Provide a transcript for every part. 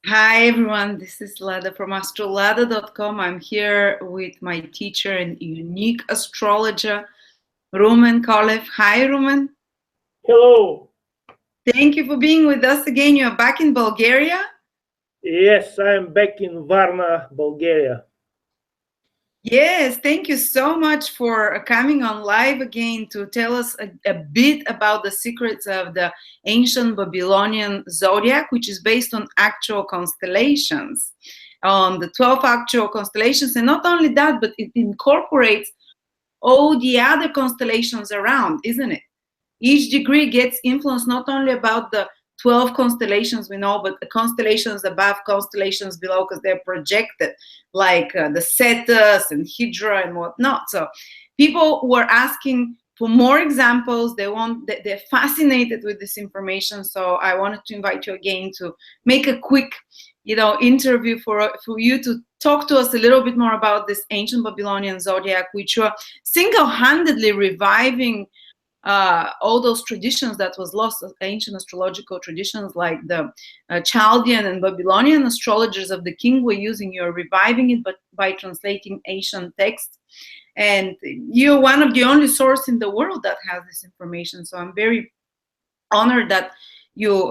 Hi everyone, this is Lada from astrolada.com. I'm here with my teacher and unique astrologer, Rumen Kolev. Hi Rumen. Hello. Thank you for being with us again. You're back in Bulgaria? Yes, I am back in Varna, Bulgaria. Yes, thank you so much for coming on live again to tell us a bit about the secrets of the ancient Babylonian zodiac, which is based on actual constellations, on the 12 actual constellations. And not only that, but it incorporates all the other constellations around, isn't it? Each degree gets influence not only about the 12 constellations we know, but the constellations above, constellations below, because they're projected, like the Cetus and Hydra and whatnot. So people were asking for more examples. They're fascinated with this information. So I wanted to invite you again to make a quick, interview for you to talk to us a little bit more about this ancient Babylonian zodiac, which you are single-handedly reviving all those traditions that was lost, ancient astrological traditions like the Chaldean and Babylonian astrologers of the king were using. You're reviving it, but by translating ancient texts. And you're one of the only source in the world that has this information. So I'm very honored that you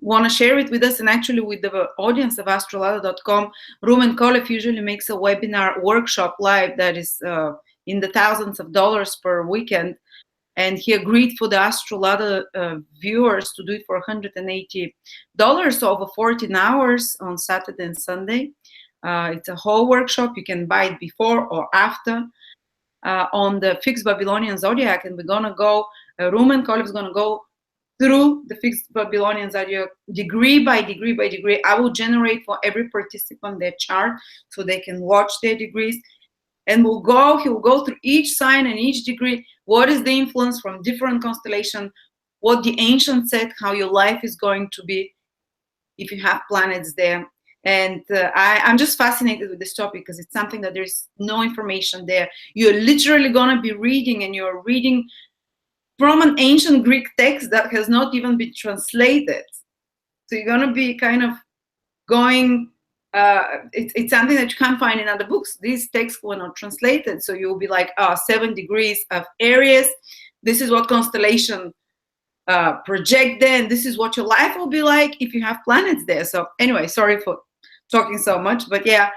want to share it with us, and actually with the audience of astrolada.com. Rumen Kolev usually makes a webinar workshop live that is in the thousands of dollars per weekend, and he agreed for the Astrolada viewers to do it for $180 over 14 hours on Saturday and Sunday. It's a whole workshop. You can buy it before or after on the fixed Babylonian zodiac, and we're gonna go. Rumen Kolev is gonna go through the fixed Babylonian zodiac degree by degree by degree. I will generate for every participant their chart so they can watch their degrees. And he will go through each sign and each degree. What is the influence from different constellation? What the ancients said, how your life is going to be if you have planets there. And I'm just fascinated with this topic because it's something that there's no information there. You're literally going to be reading, and you're reading from an ancient Greek text that has not even been translated. So you're going to be kind of going, it's something that you can't find in other books. These texts were not translated. So you'll be like, 7 degrees of Aries. This is what constellation project there, and this is what your life will be like if you have planets there. So anyway, sorry for talking so much, but yeah,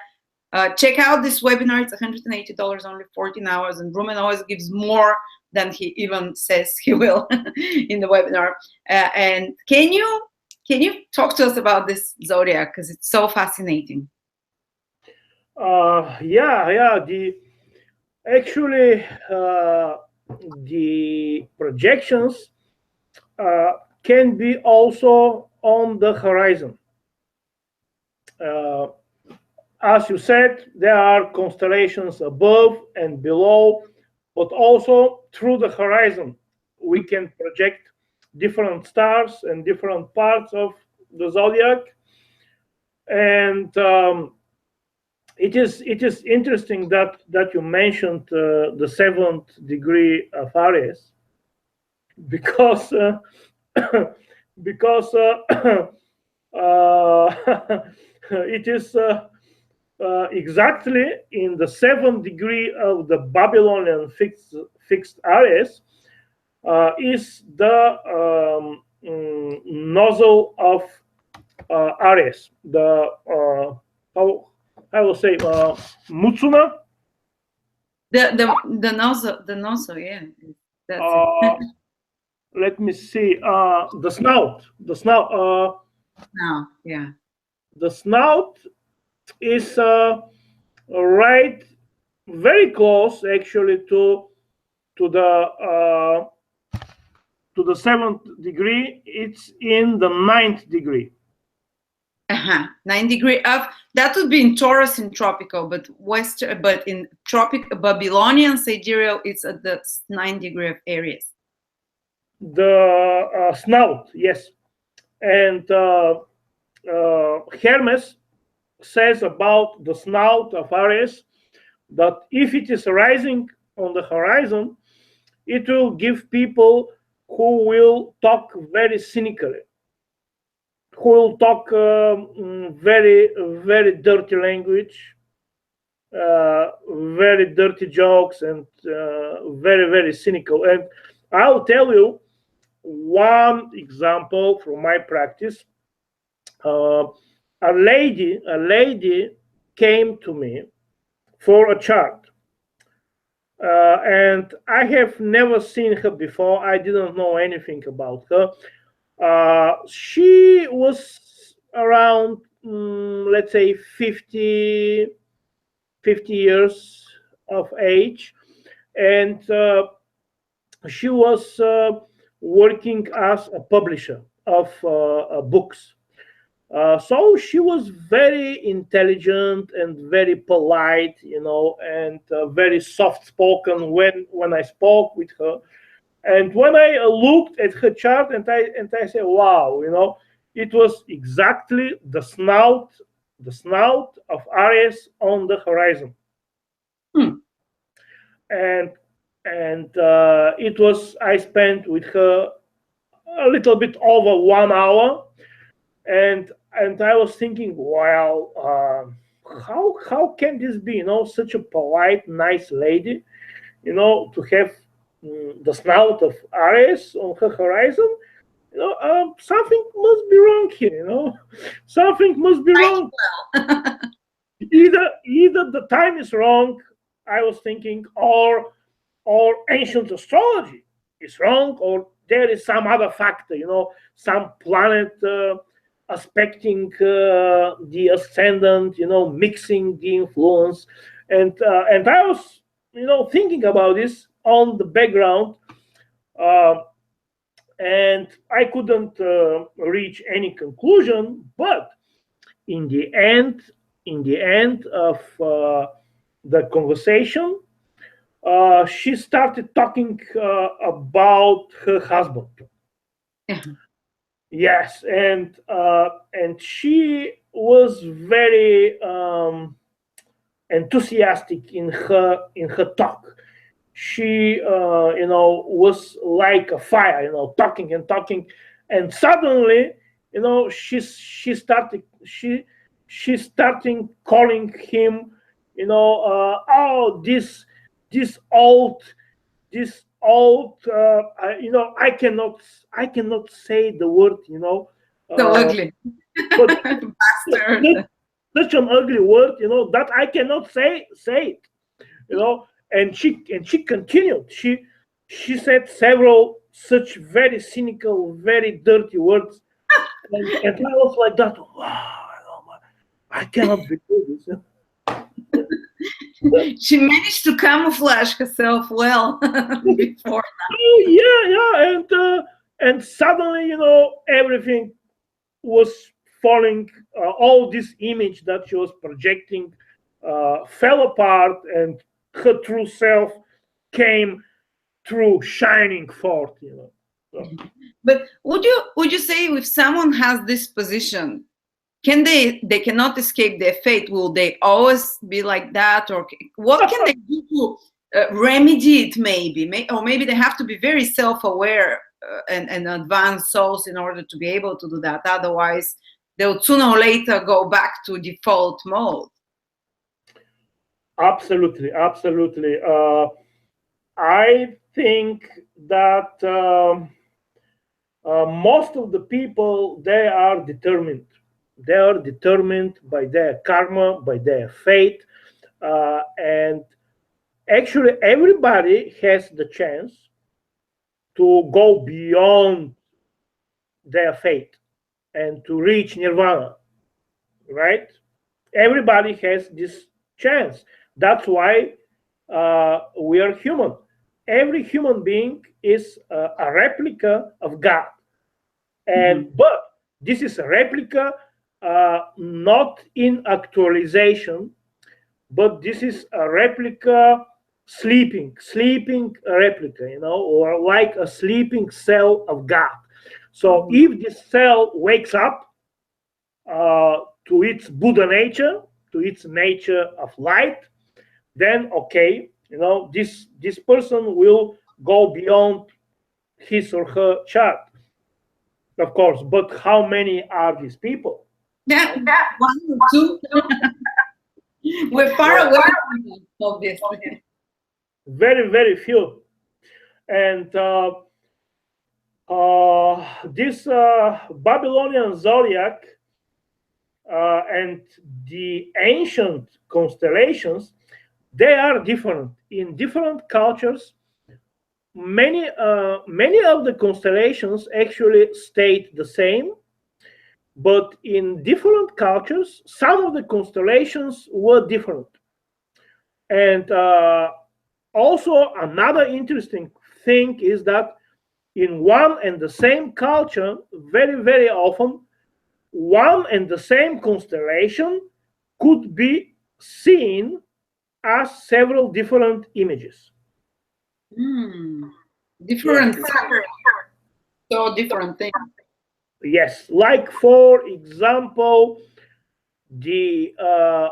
check out this webinar. It's $180, only 14 hours, and Rumen always gives more than he even says he will in the webinar. And can you talk to us about this zodiac, because it's so fascinating? Actually, the projections can be also on the horizon. As you said, there are constellations above and below, but also through the horizon, we can project different stars and different parts of the zodiac. And it is interesting that you mentioned the 7th degree of Aries, because because it is exactly in the 7th degree of the Babylonian fixed Aries is the nozzle of Aries, the how I will say Mutsuna. The nozzle, yeah. That's it. Let me see. The snout. No, yeah. The snout is right, very close actually to the 7th degree. It's in the 9th degree. 9 degree of that would be in Taurus in tropical, but in Babylonian sidereal, it's at the 9 degree of Aries. The snout, yes, and Hermes says about the snout of Aries that if it is rising on the horizon, it will give people who will talk very cynically, who will talk very, very dirty language, very dirty jokes, and very, very cynical. And I'll tell you one example from my practice. A lady came to me for a chart, and I have never seen her before. I didn't know anything about her. She was around, let's say, 50 years of age, and she was working as a publisher of books. So she was very intelligent and very polite, and very soft spoken when I spoke with her. And when I looked at her chart, and I said, "Wow, it was exactly the snout of Aries on the horizon." Hmm. And it was I spent with her a little bit over 1 hour, and I was thinking, well, how can this be? Such a polite, nice lady, to have the snout of Aries on her horizon. Something must be wrong here. Something must be wrong. Either the time is wrong, I was thinking, or ancient astrology is wrong, or there is some other factor, some planet aspecting the ascendant, mixing the influence, and I was, thinking about this on the background, uh, and I couldn't reach any conclusion. But in the end of the conversation, she started talking about her husband. Yeah. Yes, and she was very enthusiastic in her talk. She was like a fire, talking and talking, and suddenly, she starting calling him, oh, this old I cannot say the word, So uh, ugly. but Bastard. such an ugly word, that I cannot say it, and she continued. She said several such very cynical, very dirty words, and I was like that. Wow, I cannot believe this. She managed to camouflage herself well before. Oh yeah, and suddenly, everything was falling. All this image that she was projecting fell apart, and her true self came through, shining forth. So, But would you say if someone has this position, can they cannot escape their fate? Will they always be like that, or what can they do to remedy it? Or maybe they have to be very self-aware and advanced souls in order to be able to do that. Otherwise, they'll sooner or later go back to default mode. absolutely, absolutely. I think that most of the people, they are determined. They are determined by their karma, by their fate, and actually everybody has the chance to go beyond their fate and to reach nirvana, right? Everybody has this chance. That's why we are human. Every human being is a replica of God, and Mhm. but this is a replica, not in actualization, but this is a replica, sleeping replica, or like a sleeping cell of God. So Mhm. if this cell wakes up to its Buddha nature, to its nature of light, then okay, this person will go beyond his or her chart. of course. But how many are these people? Yeah, one or two. We're far Yeah, away from them, obviously. very, very few. And this Babylonian zodiac and the ancient constellations, they are different in different cultures. Many of the constellations actually stayed the same, but in different cultures, some of the constellations were different. And also, another interesting thing is that in one and the same culture, very, very often, one and the same constellation could be seen as several different images. Hmm. Yes. Different, so different things. Yes. Like, for example, the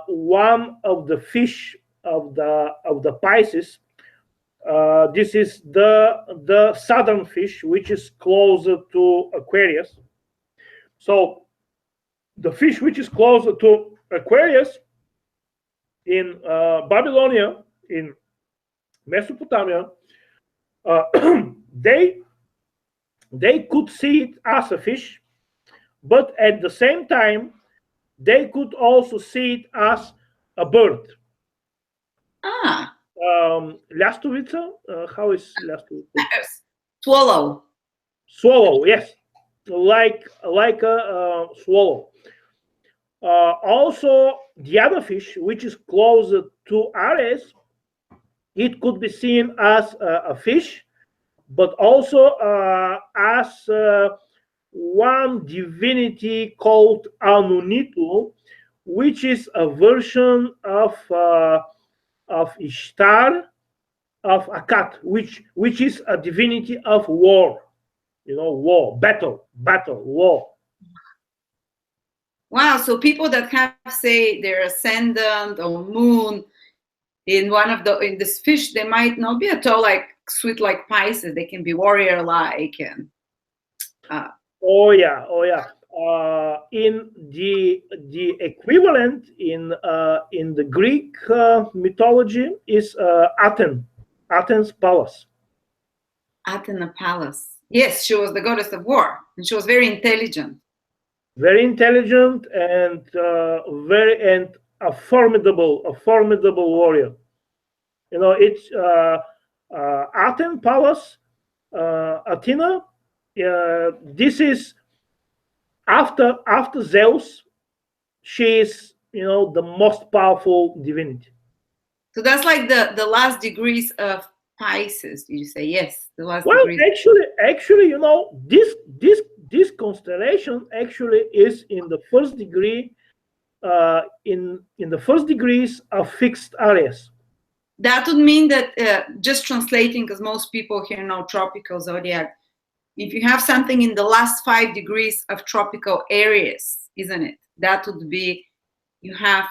one of the fish of the Pisces. This is the southern fish, which is closer to Aquarius. So the fish which is closer to Aquarius in Babylonia, in Mesopotamia, uh, they they could see it as a fish, but at the same time they could also see it as a bird. Ah, Lastovica, how is Lastovica? swallow. Swallow, yes, like a swallow. Also, the other fish, which is closer to Aries, it could be seen as a fish, but also as one divinity called Amunitu, which is a version of Ishtar of Akat, which is a divinity of war. You know, war, battle, war. Wow, so people that have, say, their ascendant or moon in one of the in this fish, they might not be at all like sweet like Pisces. They can be warrior like and uh, Oh yeah, oh yeah. In the equivalent in the Greek mythology is Athens palace. Athena Palace. Yes, she was the goddess of war, and she was very intelligent. Very intelligent and very and a formidable warrior. You know, it's Athens palace, Athena. This is after Zeus. She is, you know, the most powerful divinity. So that's like the last degrees of Pisces. Did you say yes? The last Well, degrees. actually, you know, this constellation actually is in the first degree, in the first degrees of fixed areas. That would mean that just translating, because most people here know tropical zodiac. If you have something in the last 5 degrees of tropical areas, isn't it? That would be you have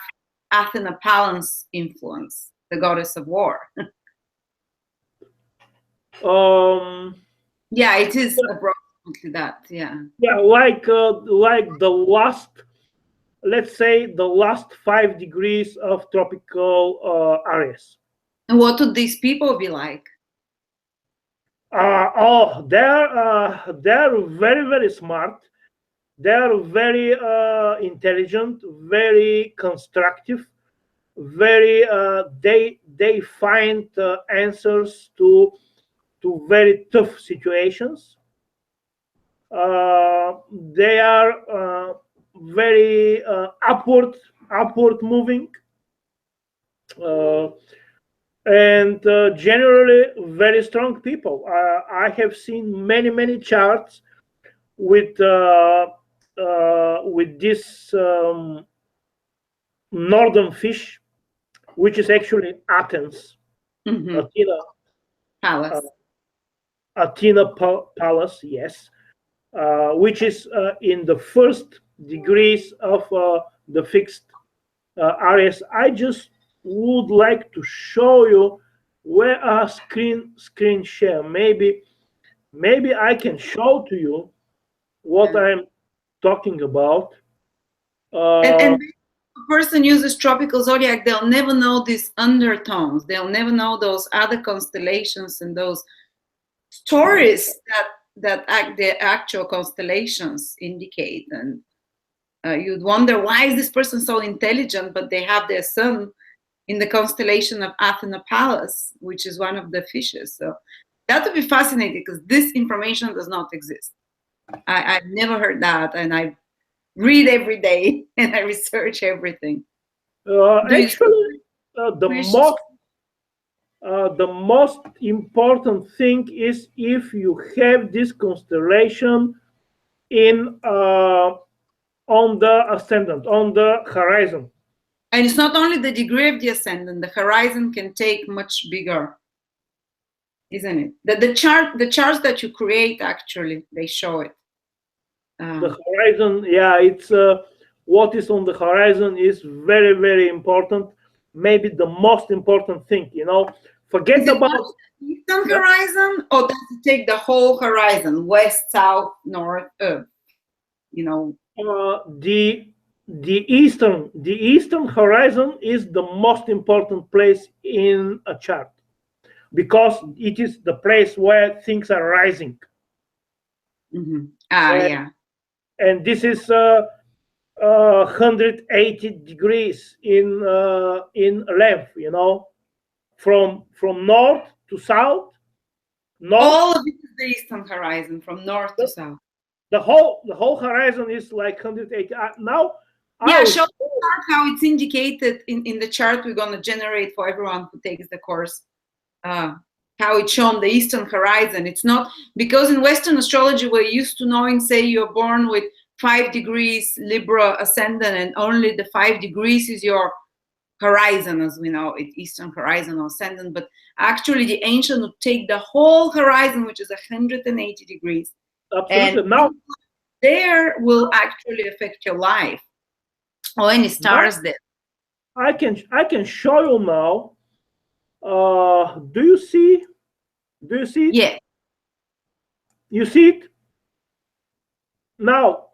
Athena Pallas influence, the goddess of war. Um, Yeah, it is approximately that. Yeah. yeah, like the last, let's say, the last 5 degrees of tropical areas. And what would these people be like? Oh, they're very, very smart. They're very intelligent, very constructive, very they find answers to very tough situations. They are very upward moving, uh, and generally very strong people. I have seen many charts with this northern fish, which is actually Athens, Mm-hmm. Athena, uh, Palace. Palace, yes, which is in the first degrees of the fixed areas. I just would like to show you where our screen share. Maybe I can show to you. what I'm talking about. And if a person uses tropical zodiac, they'll never know these undertones. They'll never know those other constellations and those stories that the actual constellations indicate. And you'd wonder, why is this person so intelligent, but they have their sun in the constellation of Athena Pallas, which is one of the fishes. So that would be fascinating, because this information does not exist. I've never heard that, and I read every day and I research everything. Actually, the most important thing is if you have this constellation in on the ascendant, on the horizon. And it's not only the degree of the ascendant, the horizon can take much bigger, isn't it? The charts that you create, actually, they show it. The horizon, yeah, it's what is on the horizon is very, very important. Maybe the most important thing, Forget about the eastern horizon, or does it take the whole horizon, west, south, north, the eastern horizon is the most important place in a chart, because it is the place where things are rising. Mm-hmm. And this is 180 degrees in length, from north to south. All of it is the eastern horizon, from north to south. The whole horizon is like 180. Now, show how it's indicated in the chart we're going to generate for everyone who takes the course. How it's shown, the eastern horizon. It's not, because in Western astrology we're used to knowing, say you're born with 5 degrees Libra ascendant, and only the 5 degrees is your horizon, as we know it, eastern horizon or ascendant. But actually the ancient would take the whole horizon, which is 180 degrees. Absolutely. And now there will actually affect your life, or any stars there. I can show you now. Do you see it? Yeah. You see it? Now,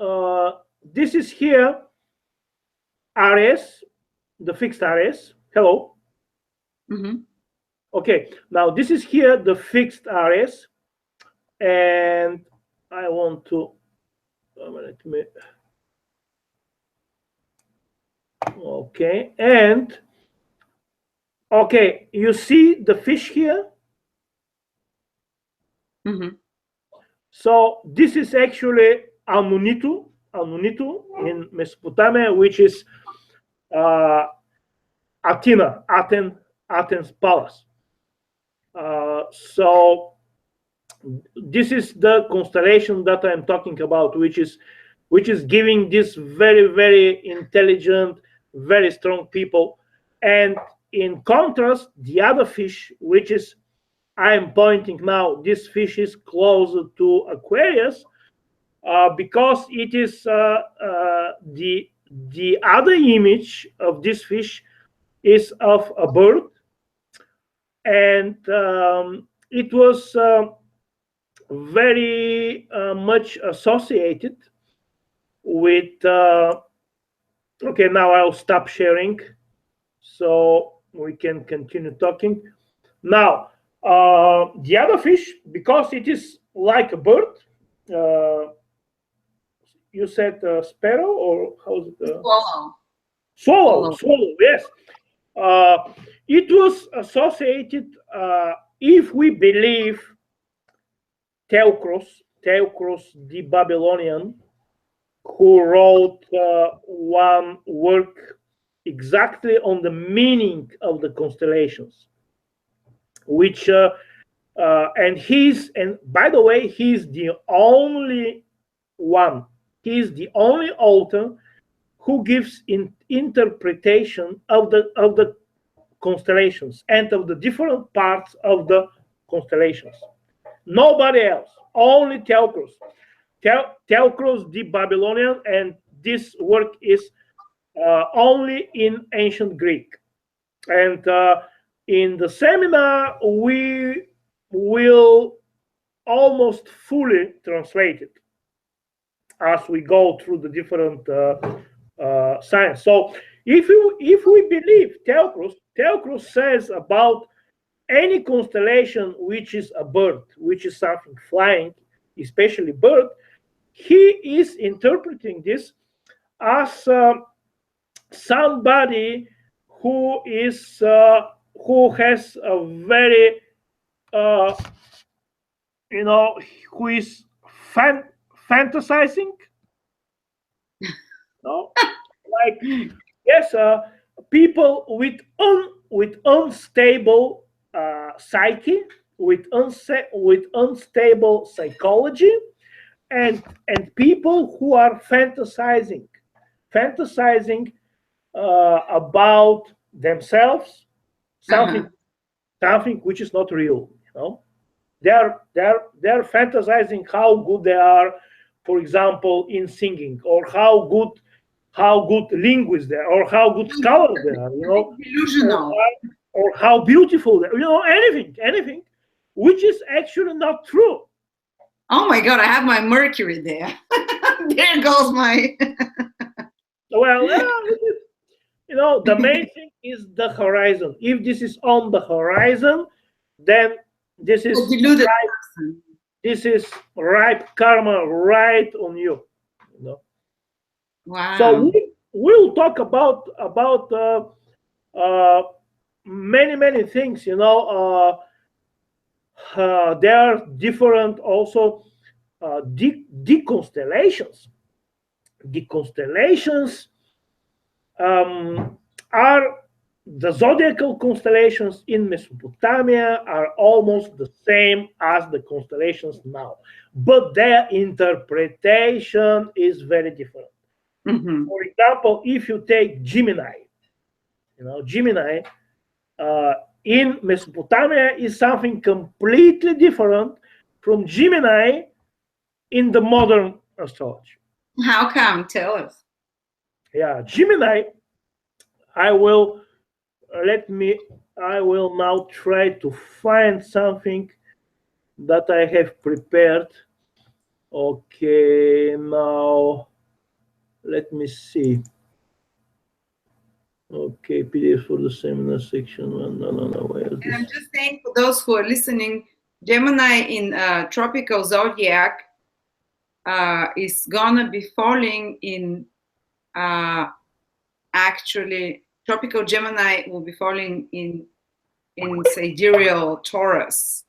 this is here, Aries, the fixed Aries. Hello. Mm-hmm. Okay, now this is here, the fixed Aries. And I want to, okay, and, okay, you see the fish here? Mm-hmm. So this is actually Amunitu in Mesopotamia, which is Athens palace. So this is the constellation that I'm talking about, which is giving this very, very intelligent, very strong people. And in contrast, the other fish, which is I'm pointing now, this fish is closer to Aquarius, because it is the other image of this fish is of a bird, and it was very much associated with. Okay, now I'll stop sharing, so we can continue talking. Now, the other fish, because it is like a bird. You said sparrow, or how's it? Swallow. Yes. It was associated, if we believe Theocros the Babylonian, who wrote one work exactly on the meaning of the constellations, which and by the way, he's the only one. He's the only author who gives interpretation of the constellations and of the different parts of the constellations. Nobody else, only Theocros. Theocros the Babylonian, and this work is only in ancient Greek. And in the seminar, we will almost fully translate it. as we go through the different signs. So if we believe Theocrus says about any constellation which is a bird, which is something flying, especially bird, he is interpreting this as somebody who is who has a very uh, who is fantasizing, no, like yes, people with unstable psyche, with unstable psychology, and people who are fantasizing about themselves, something something which is not real. They're fantasizing how good they are, for example, in singing, or how good linguists they are, or how good scholars they are, Delusional. or how beautiful they are, anything which is actually not true. Oh my God, I have my Mercury there. There goes my. Well, the main thing is the horizon. If this is on the horizon, then this is deluded ripe, person. this is ripe karma right on you. Wow. So we'll talk about many things. There are different also deconstellations. Deconstellations are the zodiacal constellations in Mesopotamia are almost the same as the constellations now, but their interpretation is very different. For example, if you take Gemini, Gemini in Mesopotamia is something completely different from Gemini in the modern astrology. How come? Tell us. Yeah, Gemini, I will now try to find something that I have prepared. Okay, now let me see. Okay, PDF for the seminar section. No. Where is And this? I'm just saying for those who are listening, Gemini in tropical zodiac is gonna be falling in actually tropical Gemini will be falling in sidereal Taurus,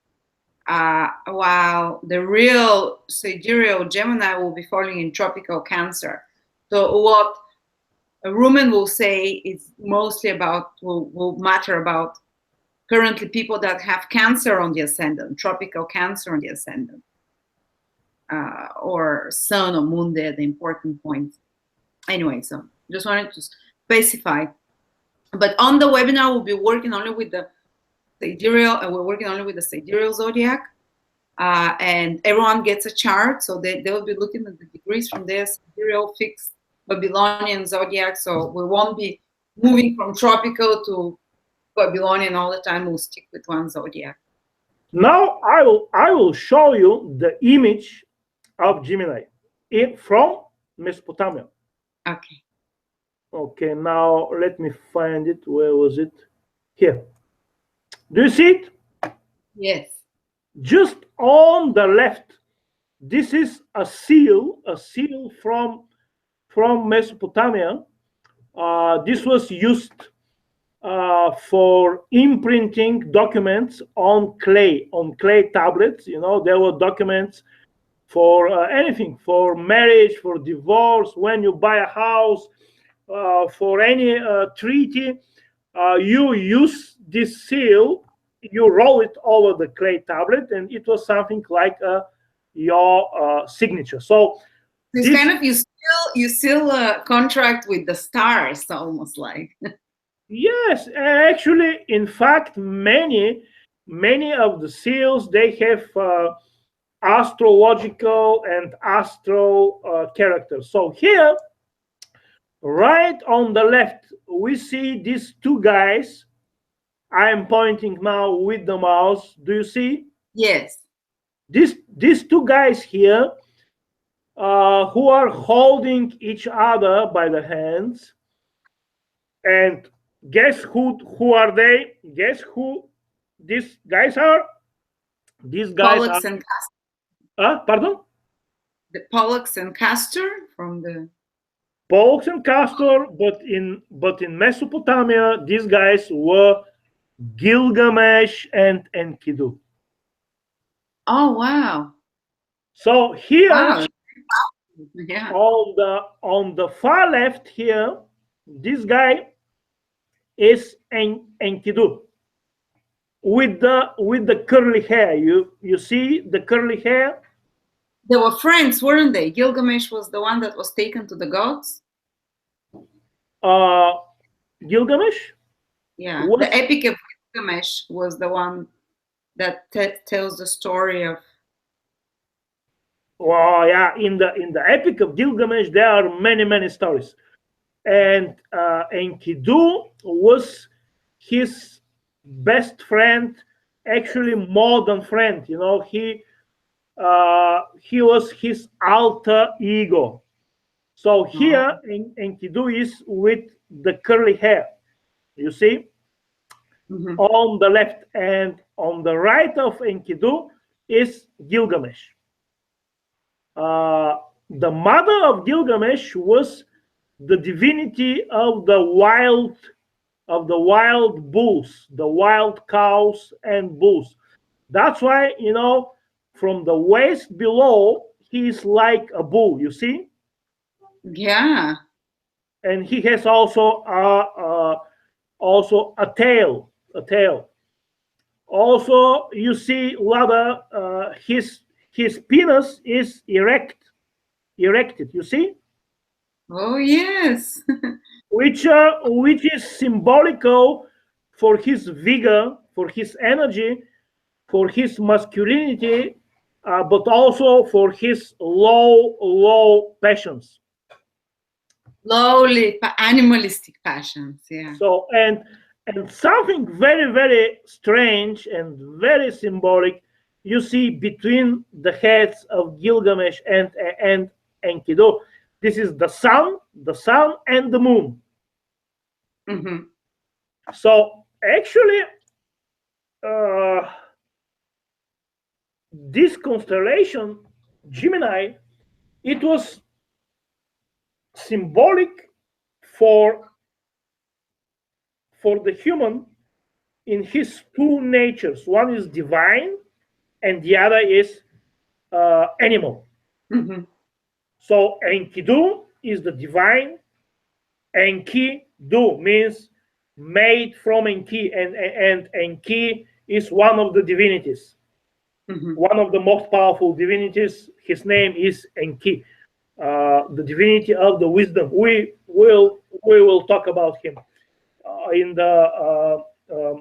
while the real sidereal Gemini will be falling in tropical Cancer. So what Rumen will say is mostly about will matter about currently people that have Cancer on the ascendant, tropical Cancer on the ascendant, or Sun or Moon there, the important points. Anyway, so just wanted to specify. But on the webinar, we'll be working only with the sidereal, and we're working only with the sidereal zodiac. And everyone gets a chart, so they'll be looking at the degrees from their sidereal fixed Babylonian zodiac. So we won't be moving from tropical to Babylonian all the time. We'll stick with one zodiac. Now I will show you the image of Gemini from Mesopotamia. Okay. Okay, now let me find it. Where was it? Here. Do you see it? Yes. Just on the left. This is a seal from Mesopotamia. This was used for imprinting documents on clay tablets. There were documents for anything, for marriage, for divorce, when you buy a house, for any treaty. You use this seal, you roll it over the clay tablet, and it was something like your signature. So it's kind of you still contract with the stars, almost like. Yes, actually, in fact, many of the seals, they have astrological and astral characters. So here, right on the left, we see these two guys. I am pointing now with the mouse. Do you see? Yes. These two guys here, who are holding each other by the hands. And guess who are they? Guess who these guys are? These guys are Pollux and pardon? the Pollux and Castor from the. Pollux and Castor, but in Mesopotamia, these guys were Gilgamesh and Enkidu. Oh wow! So here, Wow! Yeah. on the far left here, this guy is Enkidu with the curly hair. You see the curly hair? They were friends, weren't they? Gilgamesh was the one that was taken to the gods. Gilgamesh? Yeah, Was, the Epic of Gilgamesh was the one that tells the story of. well, yeah, in the Epic of Gilgamesh, there are many stories, and Enkidu was his best friend, actually more than friend. You know, he was his alter ego. So here, Enkidu is with the curly hair. You see, on the left, and on the right of Enkidu is Gilgamesh. The mother of Gilgamesh was the divinity of the wild bulls, the wild cows and bulls. That's why, you know, from the waist below, he's like a bull. You see? Yeah. And he has also a tail. Also, you see rather his penis is erected. You see, Oh yes. which is symbolical for his vigor, for his energy, for his masculinity, but also for his low passions. Lowly, animalistic passions. Yeah. So and something very strange and very symbolic you see between the heads of Gilgamesh and Enkidu. This is the sun and the moon. So actually, this constellation, Gemini, it was symbolic for the human in his two natures. One is divine, and the other is animal. So Enkidu is the divine. Enki-du means made from Enki, and Enki is one of the divinities, one of the most powerful divinities. His name is Enki, the divinity of the wisdom. We will talk about him in the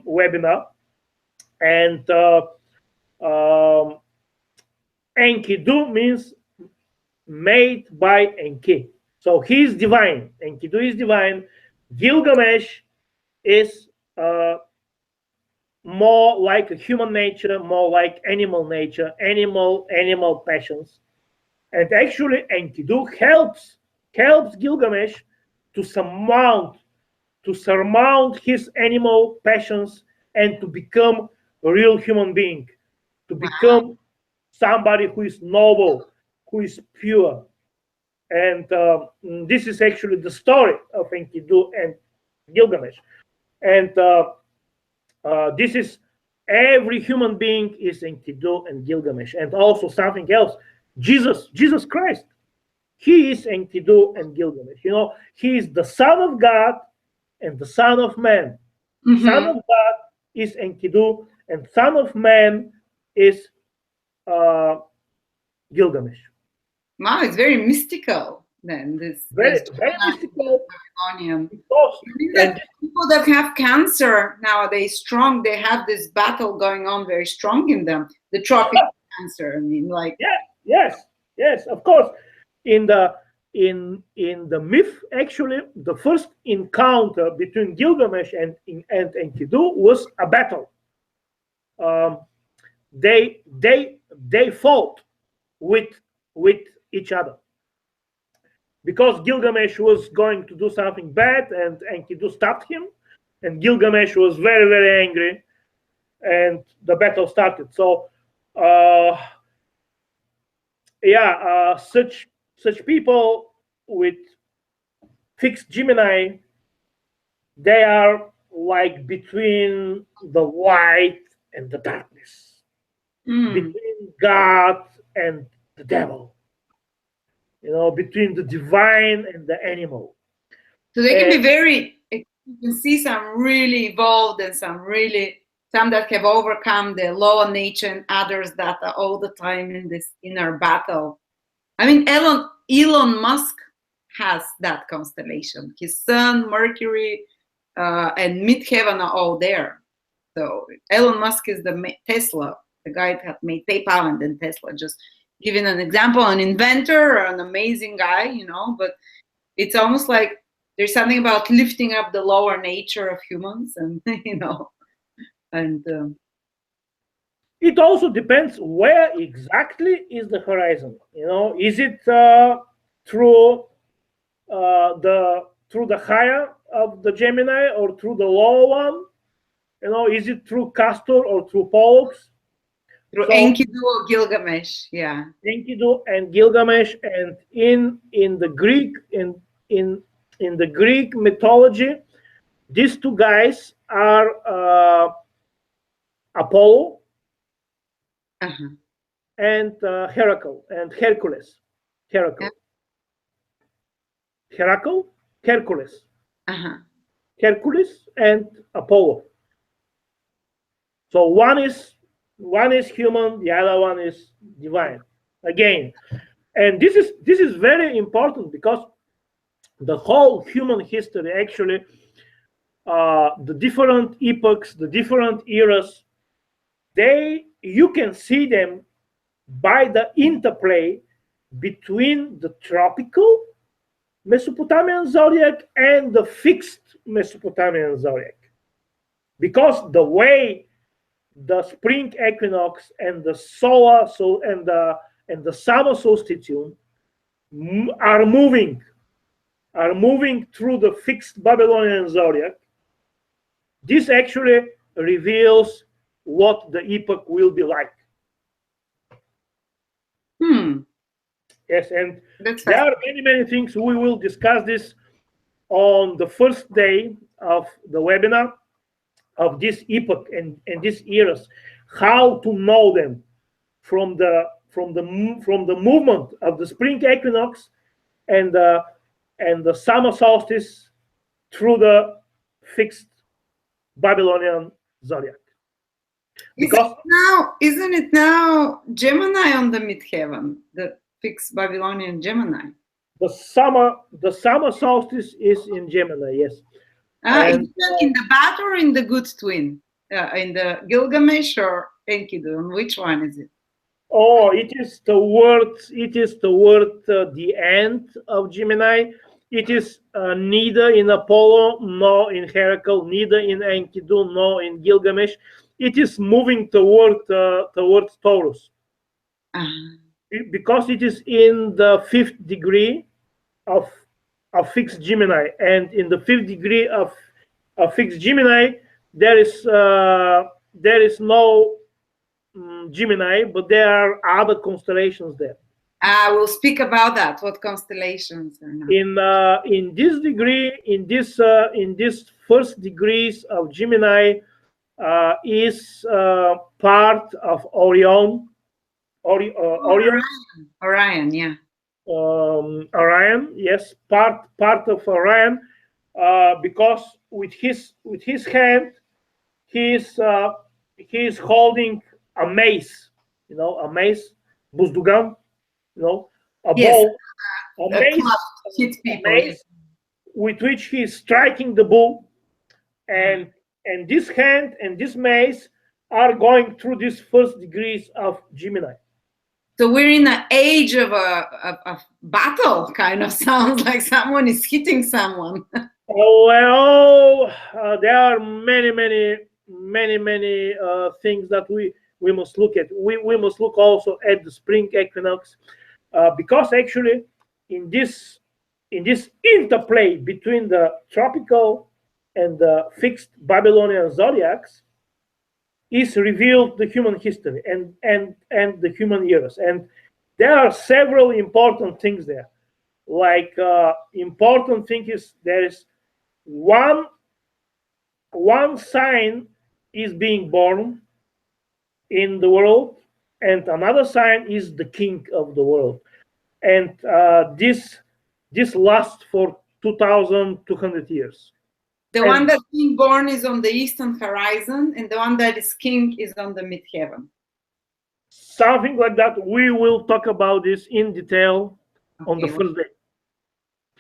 webinar. And Enkidu means made by Enki. So he is divine. Enkidu is divine. Gilgamesh is more like a human nature, more like animal nature, animal passions. And actually, Enkidu helps Gilgamesh to surmount his animal passions and to become a real human being, to become somebody who is noble, who is pure. And this is actually the story of Enkidu and Gilgamesh. And this is every human being is Enkidu and Gilgamesh. And also something else, Jesus Christ, he is Enkidu and Gilgamesh. You know, he is the Son of God and the Son of Man. Son of God is Enkidu, and Son of Man is Gilgamesh. Wow, it's very mystical. Then this Very mystical. Babylonian. And People that have cancer nowadays, strong, they have this battle going on very strong in them. The tropic cancer. I mean, like yes, of course. In the myth, actually, the first encounter between Gilgamesh and Enkidu was a battle. They fought with each other. because Gilgamesh was going to do something bad, and Enkidu stopped him, and Gilgamesh was very, very angry, and the battle started. So, such people with fixed Gemini, they are like between the light and the darkness, between God and the devil, between the divine and the animal. So they can be very, you can see some really evolved and some that have overcome the lower nature, and others that are all the time in this inner battle. I mean, Elon Musk has that constellation. His sun, Mercury, and midheaven are all there. So Elon Musk is the Tesla, the guy that made PayPal and then Tesla. Just giving an example, an inventor, an amazing guy, but it's almost like there's something about lifting up the lower nature of humans, and and it also depends where exactly is the horizon. Is it through the higher of the Gemini or through the lower one? Is it through Castor or through Pollux? Through Enkidu or Gilgamesh, yeah. Enkidu and Gilgamesh, and in the Greek in the Greek mythology, these two guys are Apollo and Hercules. Hercules and Apollo. So one is human, the other one is divine. Again, and this is very important, because the whole human history, actually, the different epochs, the different eras, you can see them by the interplay between the tropical Mesopotamian zodiac and the fixed Mesopotamian zodiac, because the way the spring equinox and the solar and the summer solstice are moving through the fixed Babylonian zodiac, this actually reveals what the epoch will be like. Yes, and there are many things. We will discuss this on the first day of the webinar of this epoch and these eras, how to know them from the movement of the spring equinox and the summer solstice through the fixed Babylonian zodiac. Because isn't it now Gemini on the midheaven, the fixed Babylonian Gemini? The summer solstice is in Gemini, yes. In the Bat or in the Good Twin? In the Gilgamesh or Enkidu? Which one is it? Oh, it is toward the end of Gemini. It is neither in Apollo nor in Hercules, neither in Enkidu nor in Gilgamesh. It is moving towards Taurus, because it is in the 5th degree of fixed Gemini, and in the 5th degree of fixed Gemini, there is no Gemini, but there are other constellations there. We'll speak about that. What constellations are now? In this degree, in this first degrees of Gemini, is part of Orion. Orion, yeah. Orion, yes, part of Orion, because with his hand, he is holding a mace, a mace, buzdugan, a ball, a mace with which he is striking the bull, and this hand and this mace are going through these first degrees of Gemini. So we're in an age of a battle, kind of sounds like someone is hitting someone. Well, there are many things that we must look at. We must look also at the spring equinox, because actually in this in this interplay between the tropical and the fixed Babylonian zodiacs is revealed the human history and the human eras. And there are several important things there. Like important thing is there is one sign is being born in the world, and another sign is the king of the world. And this lasts for 2,200 years. The And one that's being born is on the eastern horizon, and the one that is king is on the midheaven. something like that. We will talk about this in detail on the first day.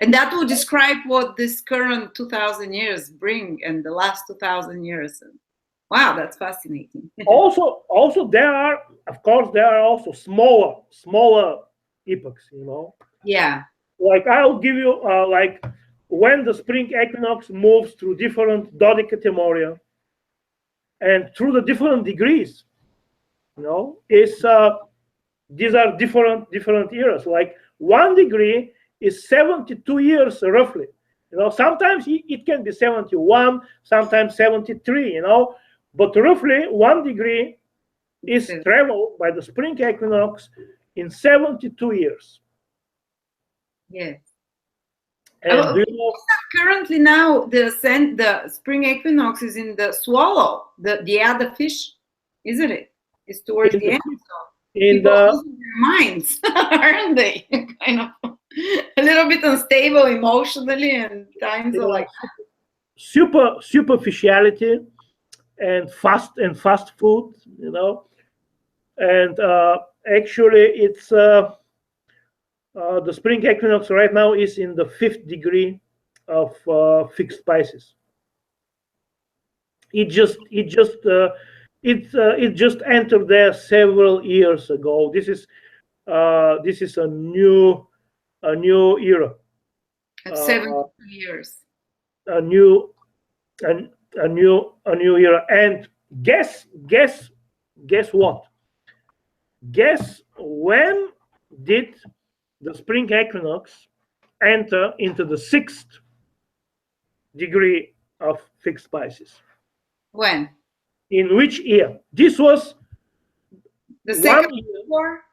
And that will describe what this current 2,000 years bring and the last 2,000 years. Wow, that's fascinating. also there are, of course, there are also smaller epochs, you know. Yeah. Like I'll give you like when the spring equinox moves through different dodecatemoria and through the different degrees, you know, is these are different eras. Like 1 degree is 72 years roughly. You know, sometimes it can be 71, sometimes 73, you know, but roughly 1 degree is traveled by the spring equinox in 72 years. Yes. And do you know, currently now the spring equinox is in the swallow, the other fish, isn't it? It's towards the end. So people losing their minds, aren't they? Kind of a little bit unstable emotionally, and times are like superficiality and fast food, you know. And actually, it's the spring equinox right now is in the 5th degree of fixed Pisces. It just entered there several years ago. This is a new era. at 7 years. A new era. And guess what? Guess when did the spring equinox enter into the 6th degree of fixed Pisces? When? In which year? This was the Second World War.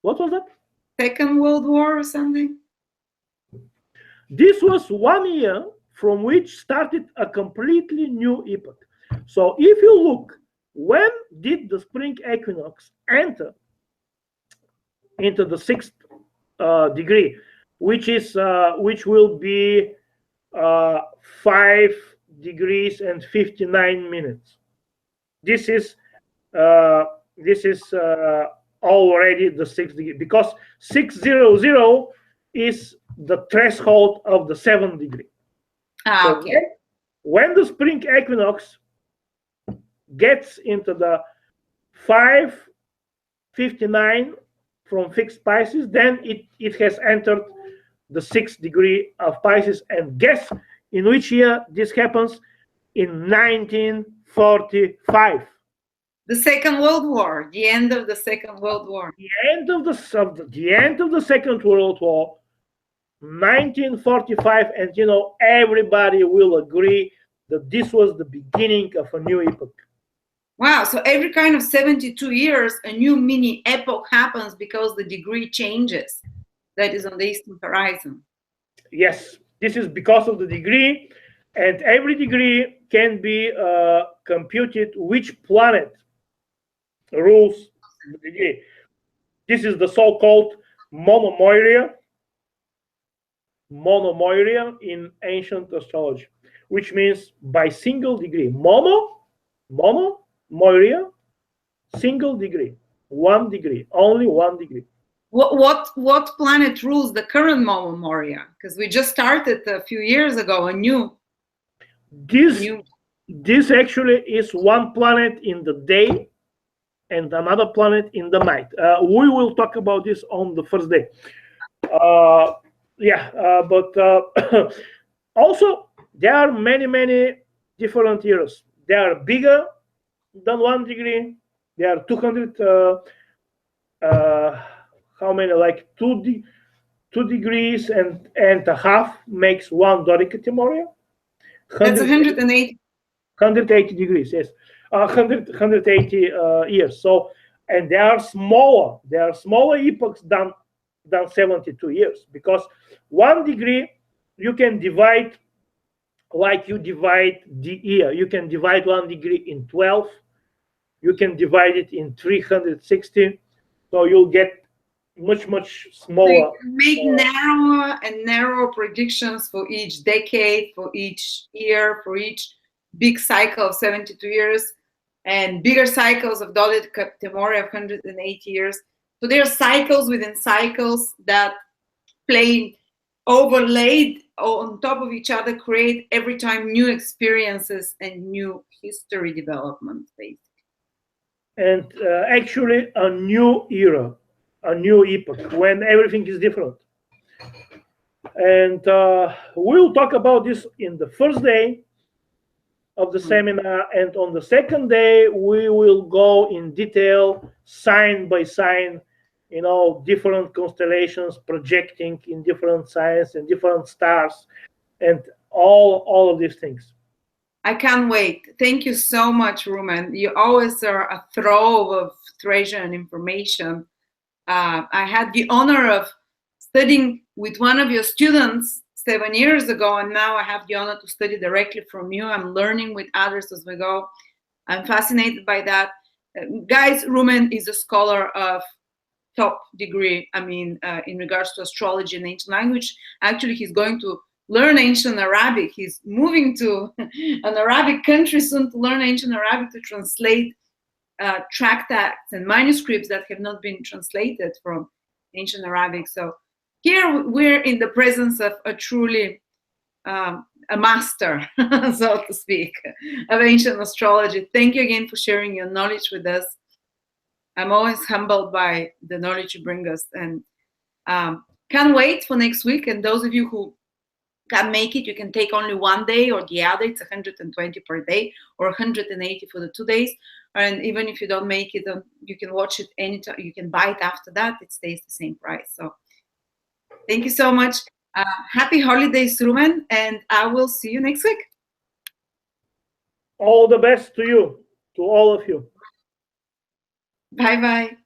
What was that? Second World War or something? This was 1 year from which started a completely new epoch. So if you look, when did the spring equinox enter into the 6th degree, which will be 5 degrees and 59 minutes. This is already the 6th degree, because 600 is the threshold of the 7th degree. So okay. When the spring equinox gets into the 5:59 from fixed Pisces, then it has entered the 6th degree of Pisces. And guess in which year this happens? In 1945. The Second World War, the end of the Second World War. The end of the Second World War, 1945, and you know, everybody will agree that this was the beginning of a new epoch. Wow, so every kind of 72 years, a new mini epoch happens because the degree changes. That is on the eastern horizon. Yes, this is because of the degree, and every degree can be computed which planet rules the degree. This is the so-called monomoiria in ancient astrology, which means by single degree. Monomoiria, single degree, 1 degree, only 1 degree. What planet rules the current monomoiria? Because we just started a few years ago a new. This actually is 1 planet in the day and another planet in the night. We will talk about this on the first day. But also there are many different eras. They are bigger than 1 degree. They are 200. How many? Like 2 degrees and a half makes one Dodecatimoria. That's 180. 180 degrees, yes. 180 years. So, and they are smaller. They are smaller epochs than 72 years, because 1 degree you can divide like you divide the year. You can divide 1 degree in 12. You can divide it in 360. So you'll get much So you smaller. can make narrower and narrower predictions for each decade, for each year, for each big cycle of 72 years, and bigger cycles of Dodecatimoria of 180 years. So there are cycles within cycles that play overlaid on top of each other, create every time new experiences and new history development, basically. And actually a new era, a new epoch when everything is different. And we'll talk about this in the first day of the seminar, and on the second day we will go in detail, sign by sign, different constellations projecting in different signs and different stars, and all of these things. I can't wait. Thank you so much, Rumen. You always are a trove of treasure and information. I had the honor of studying with one of your students 7 years ago, and now I have the honor to study directly from you. I'm learning with others as we go. I'm fascinated by that. Guys, Rumen is a scholar of top degree, in regards to astrology and ancient language. Actually, he's going to learn ancient Arabic. He's moving to an Arabic country soon to learn ancient Arabic, to translate tractates and manuscripts that have not been translated from ancient Arabic. So here we're in the presence of a truly a master, so to speak, of ancient astrology. Thank you again for sharing your knowledge with us. I'm always humbled by the knowledge you bring us, and can't wait for next week. And those of you who can't make it, you can take only one day or the other. It's 120 per day or 180 for the 2 days. And even if you don't make it, you can watch it anytime. You can buy it after that. It stays the same price. So thank you so much. Happy holidays, Rumen, and I will see you next week. All the best to you, to all of you. Bye-bye.